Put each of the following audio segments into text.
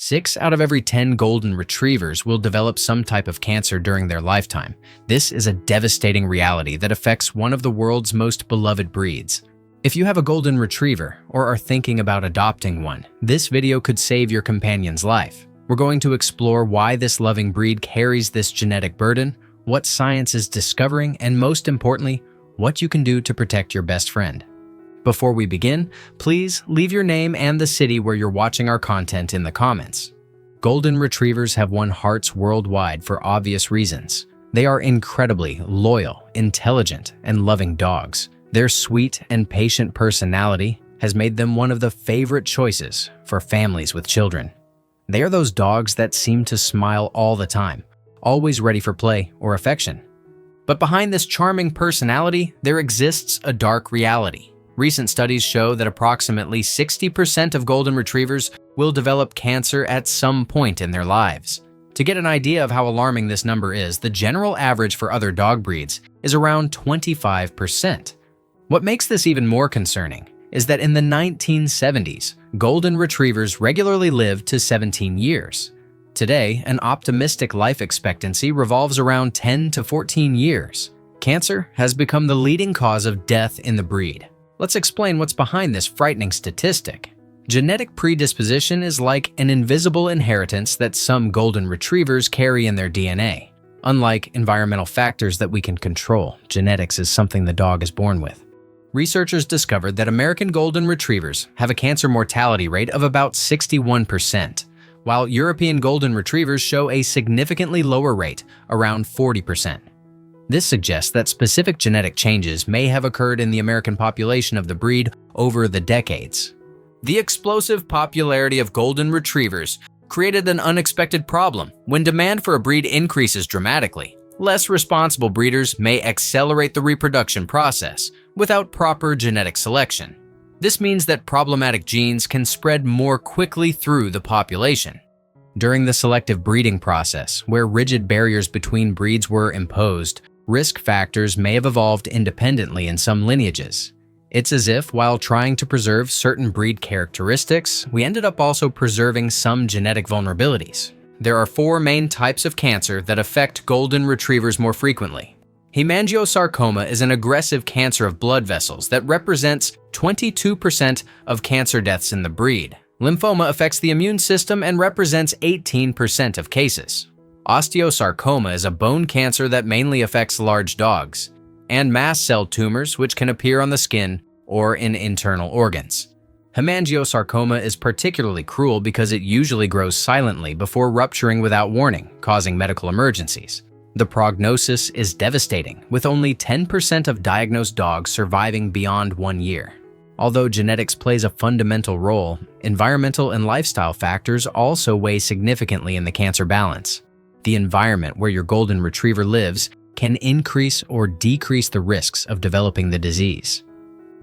6 out of every 10 golden retrievers will develop some type of cancer during their lifetime. This is a devastating reality that affects one of the world's most beloved breeds. If you have a golden retriever or are thinking about adopting one, this video could save your companion's life. We're going to explore why this loving breed carries this genetic burden, what science is discovering, and most importantly, what you can do to protect your best friend. Before we begin, please leave your name and the city where you're watching our content in the comments. Golden retrievers have won hearts worldwide for obvious reasons. They are incredibly loyal, intelligent, and loving dogs. Their sweet and patient personality has made them one of the favorite choices for families with children. They are those dogs that seem to smile all the time, always ready for play or affection. But behind this charming personality, there exists a dark reality. Recent studies show that approximately 60% of golden retrievers will develop cancer at some point in their lives. To get an idea of how alarming this number is, the general average for other dog breeds is around 25%. What makes this even more concerning is that in the 1970s, golden retrievers regularly lived to 17 years. Today, an optimistic life expectancy revolves around 10 to 14 years. Cancer has become the leading cause of death in the breed. Let's explain what's behind this frightening statistic. Genetic predisposition is like an invisible inheritance that some golden retrievers carry in their DNA. Unlike environmental factors that we can control, genetics is something the dog is born with. Researchers discovered that American golden retrievers have a cancer mortality rate of about 61%, while European golden retrievers show a significantly lower rate, around 40%. This suggests that specific genetic changes may have occurred in the American population of the breed over the decades. The explosive popularity of golden retrievers created an unexpected problem. When demand for a breed increases dramatically, less responsible breeders may accelerate the reproduction process without proper genetic selection. This means that problematic genes can spread more quickly through the population. During the selective breeding process, where rigid barriers between breeds were imposed, risk factors may have evolved independently in some lineages. It's as if, while trying to preserve certain breed characteristics, we ended up also preserving some genetic vulnerabilities. There are 4 main types of cancer that affect golden retrievers more frequently. Hemangiosarcoma is an aggressive cancer of blood vessels that represents 22% of cancer deaths in the breed. Lymphoma affects the immune system and represents 18% of cases. Osteosarcoma is a bone cancer that mainly affects large dogs, and mast cell tumors, which can appear on the skin or in internal organs. Hemangiosarcoma is particularly cruel because it usually grows silently before rupturing without warning, causing medical emergencies. The prognosis is devastating, with only 10% of diagnosed dogs surviving beyond 1 year. Although genetics plays a fundamental role, environmental and lifestyle factors also weigh significantly in the cancer balance. The environment where your golden retriever lives can increase or decrease the risks of developing the disease.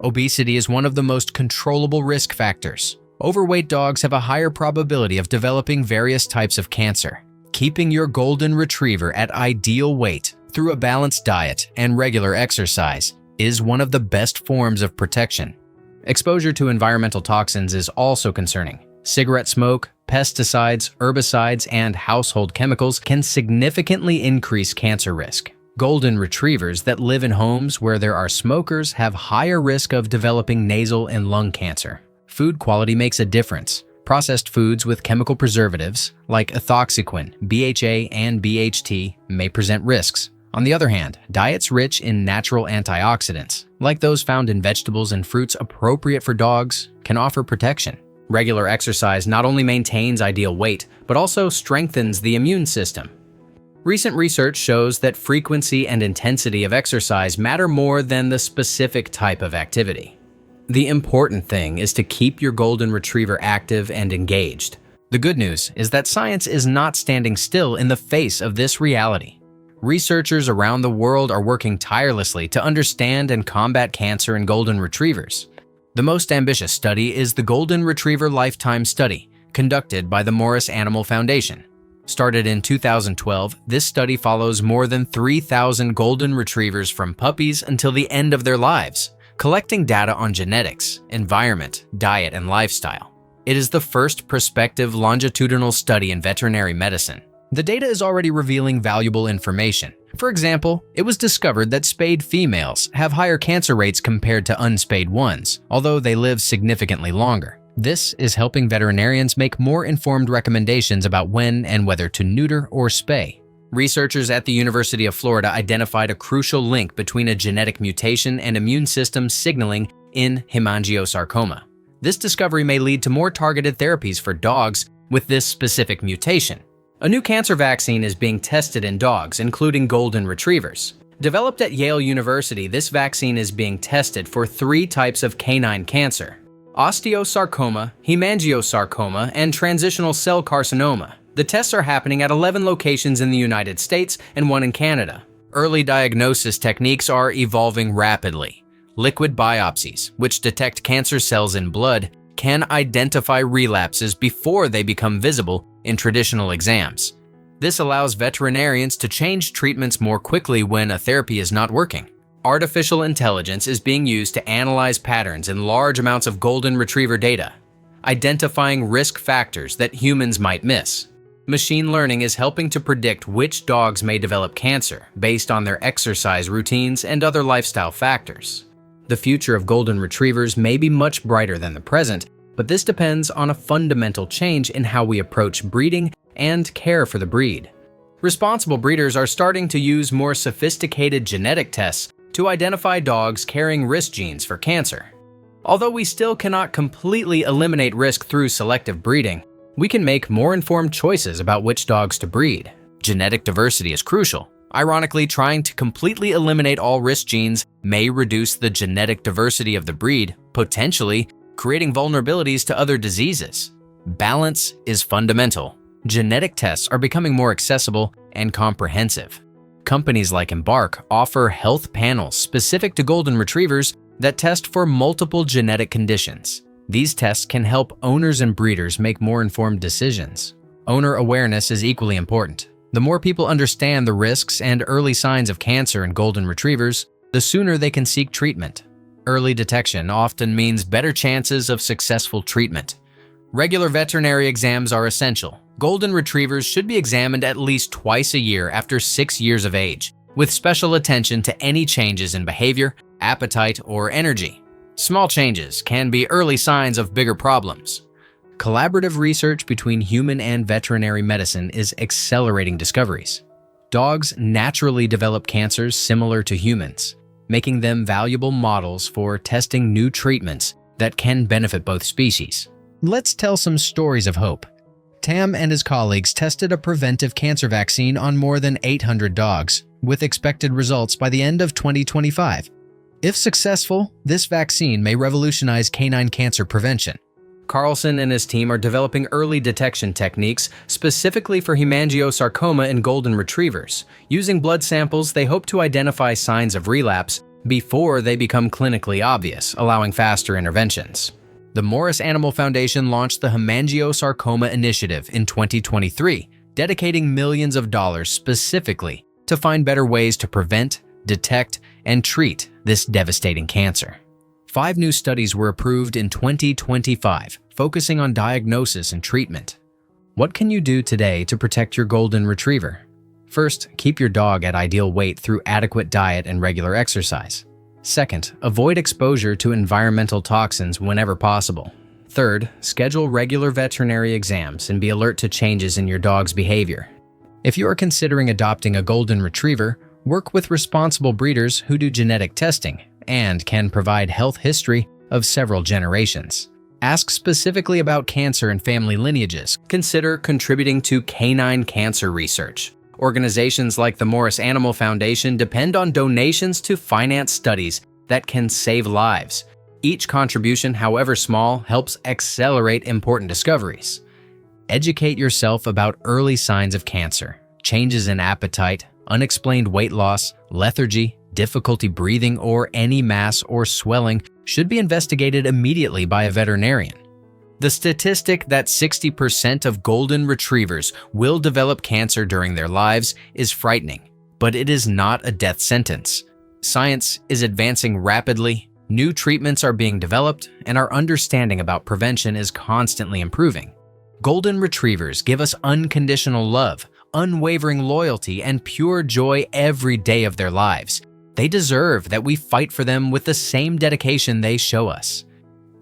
Obesity is one of the most controllable risk factors. Overweight dogs have a higher probability of developing various types of cancer. Keeping your golden retriever at ideal weight through a balanced diet and regular exercise is one of the best forms of protection. Exposure to environmental toxins is also concerning. Cigarette smoke, pesticides, herbicides, and household chemicals can significantly increase cancer risk. Golden retrievers that live in homes where there are smokers have higher risk of developing nasal and lung cancer. Food quality makes a difference. Processed foods with chemical preservatives like ethoxyquin, BHA, and BHT may present risks. On the other hand, diets rich in natural antioxidants, like those found in vegetables and fruits appropriate for dogs, can offer protection. Regular exercise not only maintains ideal weight, but also strengthens the immune system. Recent research shows that frequency and intensity of exercise matter more than the specific type of activity. The important thing is to keep your golden retriever active and engaged. The good news is that science is not standing still in the face of this reality. Researchers around the world are working tirelessly to understand and combat cancer in golden retrievers. The most ambitious study is the Golden Retriever Lifetime Study, conducted by the Morris Animal Foundation. Started in 2012, this study follows more than 3,000 golden retrievers from puppies until the end of their lives, collecting data on genetics, environment, diet, and lifestyle. It is the first prospective longitudinal study in veterinary medicine. The data is already revealing valuable information. For example, it was discovered that spayed females have higher cancer rates compared to unspayed ones, although they live significantly longer. This is helping veterinarians make more informed recommendations about when and whether to neuter or spay. Researchers at the University of Florida identified a crucial link between a genetic mutation and immune system signaling in hemangiosarcoma. This discovery may lead to more targeted therapies for dogs with this specific mutation. A new cancer vaccine is being tested in dogs, including golden retrievers. Developed at Yale University, this vaccine is being tested for 3 types of canine cancer: osteosarcoma, hemangiosarcoma, and transitional cell carcinoma. The tests are happening at 11 locations in the United States and 1 in Canada. Early diagnosis techniques are evolving rapidly. Liquid biopsies, which detect cancer cells in blood, can identify relapses before they become visible in traditional exams. This allows veterinarians to change treatments more quickly when a therapy is not working. Artificial intelligence is being used to analyze patterns in large amounts of golden retriever data, identifying risk factors that humans might miss. Machine learning is helping to predict which dogs may develop cancer based on their exercise routines and other lifestyle factors. The future of golden retrievers may be much brighter than the present, but this depends on a fundamental change in how we approach breeding and care for the breed. Responsible breeders are starting to use more sophisticated genetic tests to identify dogs carrying risk genes for cancer. Although we still cannot completely eliminate risk through selective breeding, we can make more informed choices about which dogs to breed. Genetic diversity is crucial. Ironically, trying to completely eliminate all risk genes may reduce the genetic diversity of the breed, potentially creating vulnerabilities to other diseases. Balance is fundamental. Genetic tests are becoming more accessible and comprehensive. Companies like Embark offer health panels specific to golden retrievers that test for multiple genetic conditions. These tests can help owners and breeders make more informed decisions. Owner awareness is equally important. The more people understand the risks and early signs of cancer in golden retrievers, the sooner they can seek treatment. Early detection often means better chances of successful treatment. Regular veterinary exams are essential. Golden retrievers should be examined at least twice a year after 6 years of age, with special attention to any changes in behavior, appetite, or energy. Small changes can be early signs of bigger problems. Collaborative research between human and veterinary medicine is accelerating discoveries. Dogs naturally develop cancers similar to humans, making them valuable models for testing new treatments that can benefit both species. Let's tell some stories of hope. Tam and his colleagues tested a preventive cancer vaccine on more than 800 dogs, with expected results by the end of 2025. If successful, this vaccine may revolutionize canine cancer prevention. Carlson and his team are developing early detection techniques specifically for hemangiosarcoma in golden retrievers. Using blood samples, they hope to identify signs of relapse before they become clinically obvious, allowing faster interventions. The Morris Animal Foundation launched the Hemangiosarcoma Initiative in 2023, dedicating millions of dollars specifically to find better ways to prevent, detect, and treat this devastating cancer. 5 new studies were approved in 2025, focusing on diagnosis and treatment. What can you do today to protect your golden retriever? First, keep your dog at ideal weight through adequate diet and regular exercise. Second, avoid exposure to environmental toxins whenever possible. Third, schedule regular veterinary exams and be alert to changes in your dog's behavior. If you are considering adopting a golden retriever, work with responsible breeders who do genetic testing and can provide health history of several generations. Ask specifically about cancer and family lineages. Consider contributing to canine cancer research. Organizations like the Morris Animal Foundation depend on donations to finance studies that can save lives. Each contribution, however small, helps accelerate important discoveries. Educate yourself about early signs of cancer, changes in appetite, unexplained weight loss, lethargy, difficulty breathing, or any mass or swelling should be investigated immediately by a veterinarian. The statistic that 60% of golden retrievers will develop cancer during their lives is frightening, but it is not a death sentence. Science is advancing rapidly, New treatments are being developed, and our understanding about prevention is constantly improving. Golden Retrievers give us unconditional love, unwavering loyalty, and pure joy every day of their lives. They deserve that we fight for them with the same dedication they show us.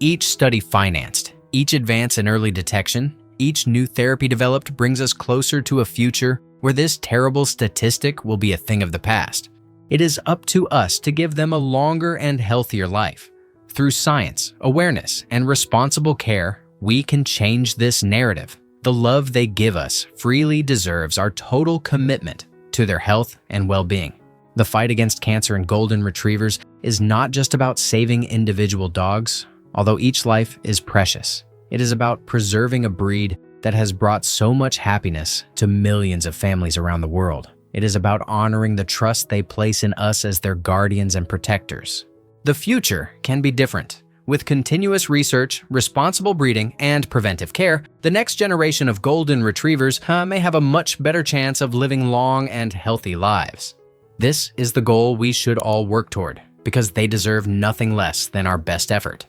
Each study financed, each advance in early detection, each new therapy developed brings us closer to a future where this terrible statistic will be a thing of the past. It is up to us to give them a longer and healthier life. Through science, awareness, and responsible care, we can change this narrative. The love they give us freely deserves our total commitment to their health and well-being. The fight against cancer in Golden Retrievers is not just about saving individual dogs, although each life is precious. It is about preserving a breed that has brought so much happiness to millions of families around the world. It is about honoring the trust they place in us as their guardians and protectors. The future can be different. With continuous research, responsible breeding, and preventive care, the next generation of Golden Retrievers may have a much better chance of living long and healthy lives. This is the goal we should all work toward, because they deserve nothing less than our best effort.